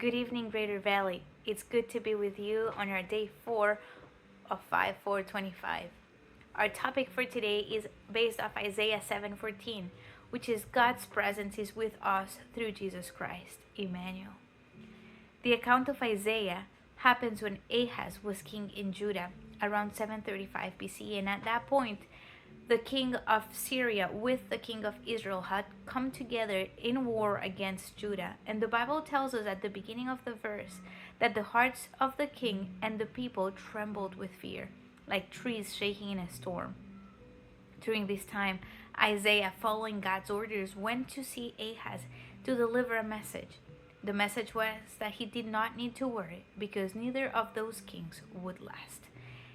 Good evening, Greater Valley. It's good to be with you on our day 4 of 5/4/25. Our topic for today is based off Isaiah 7:14, which is God's presence is with us through Jesus Christ, Emmanuel. The account of Isaiah happens when Ahaz was king in Judah around 735 BC, and at that point, the king of Syria with the king of Israel had come together in war against Judah. And the Bible tells us at the beginning of the verse that the hearts of the king and the people trembled with fear, like trees shaking in a storm. During this time, Isaiah, following God's orders, went to see Ahaz to deliver a message. The message was that he did not need to worry because neither of those kings would last,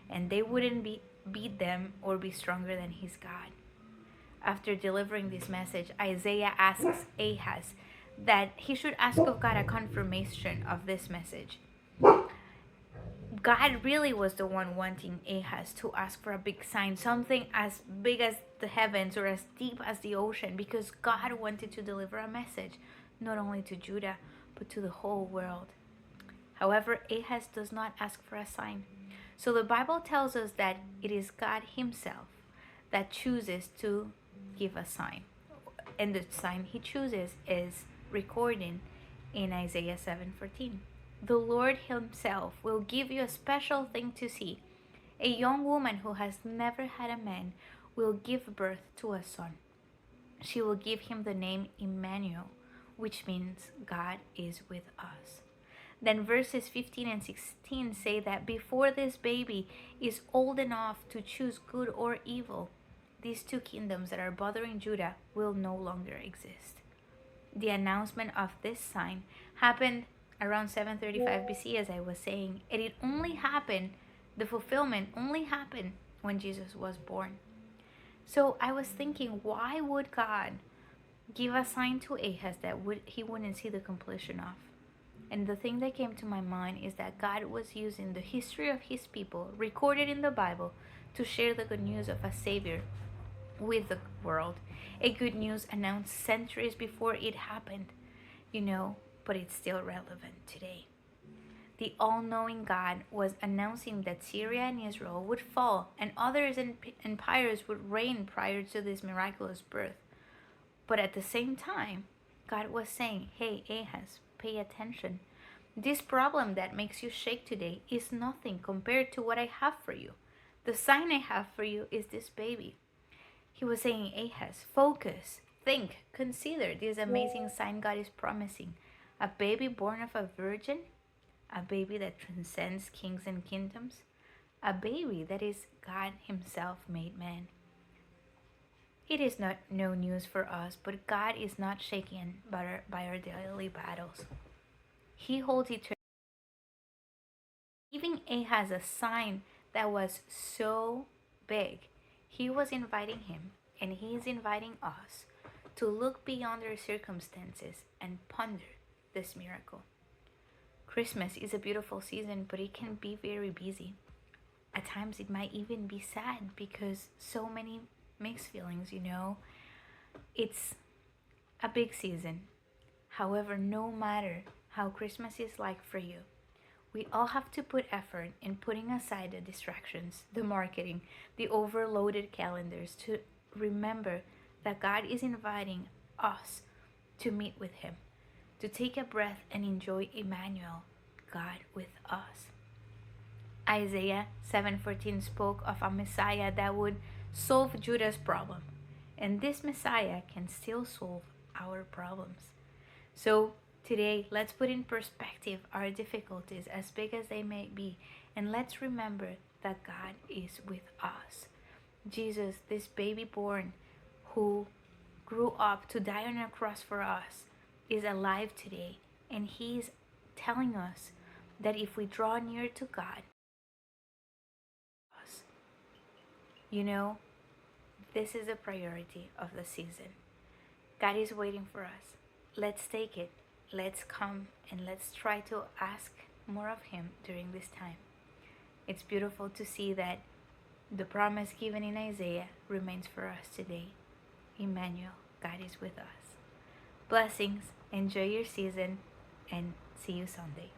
and they wouldn't beat them or be stronger than his God. After delivering this message, Isaiah asks Ahaz that he should ask of God a confirmation of this message. God really was the one wanting Ahaz to ask for a big sign, something as big as the heavens or as deep as the ocean, because God wanted to deliver a message, not only to Judah, but to the whole world. However, Ahaz does not ask for a sign. So the Bible tells us that it is God himself that chooses to give a sign. And the sign he chooses is recorded in Isaiah 7:14. The Lord himself will give you a special thing to see. A young woman who has never had a man will give birth to a son. She will give him the name Emmanuel, which means God is with us. Then verses 15 and 16 say that before this baby is old enough to choose good or evil, these two kingdoms that are bothering Judah will no longer exist. The announcement of this sign happened around 735 BC, as I was saying, and it only happened, the fulfillment only happened when Jesus was born. So I was thinking, why would God give a sign to Ahaz that he wouldn't see the completion of? And the thing that came to my mind is that God was using the history of his people, recorded in the Bible, to share the good news of a Savior with the world. A good news announced centuries before it happened, but it's still relevant today. The all-knowing God was announcing that Syria and Israel would fall and other empires would reign prior to this miraculous birth. But at the same time, God was saying, hey, Ahaz, pay attention. This problem that makes you shake today is nothing compared to what I have for you. The sign I have for you is this baby. He was saying, Ahaz, focus, think, consider this amazing sign God is promising. A baby born of a virgin, a baby that transcends kings and kingdoms, a baby that is God himself made man. It is not no news for us, but God is not shaken by our daily battles. He holds eternity, giving Ahaz a sign that was so big. He was inviting him, and he is inviting us to look beyond our circumstances and ponder this miracle. Christmas is a beautiful season, but it can be very busy. At times it might even be sad because so many mixed feelings, It's a big season. However, no matter how Christmas is like for you, we all have to put effort in putting aside the distractions, the marketing, the overloaded calendars, to remember that God is inviting us to meet with him, to take a breath and enjoy Emmanuel, God with us. Isaiah 7:14 spoke of a Messiah that would solve Judah's problem, and this Messiah can still solve our problems. So today, let's put in perspective our difficulties, as big as they may be, and let's remember that God is with us. Jesus, this baby born who grew up to die on a cross for us, is alive today, and he's telling us that if we draw near to God, this is a priority of the season. God is waiting for us. Let's take it. Let's come and let's try to ask more of him during this time. It's beautiful to see that the promise given in Isaiah remains for us today. Emmanuel, God is with us. Blessings. Enjoy your season and See you Sunday.